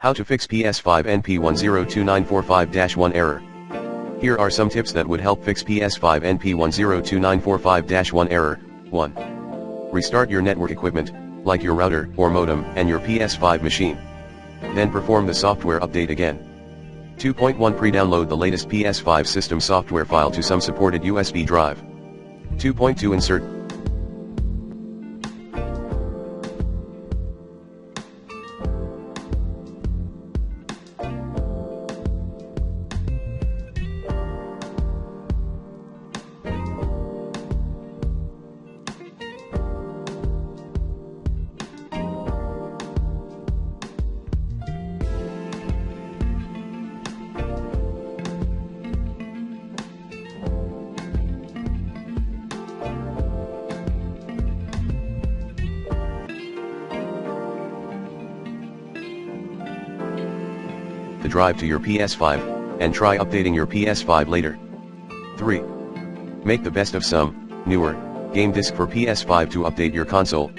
How to fix PS5 NP-102945-1 error. Here are some tips that would help fix PS5 NP-102945-1 error. 1. Restart your network equipment, like your router or modem and your PS5 machine. Then perform the software update again. 2.1 Pre-download the latest PS5 system software file to some supported USB drive. 2.2 Insert the drive to your PS5, and try updating your PS5 later. 3. Make the best of some newer game disk for PS5 to update your console.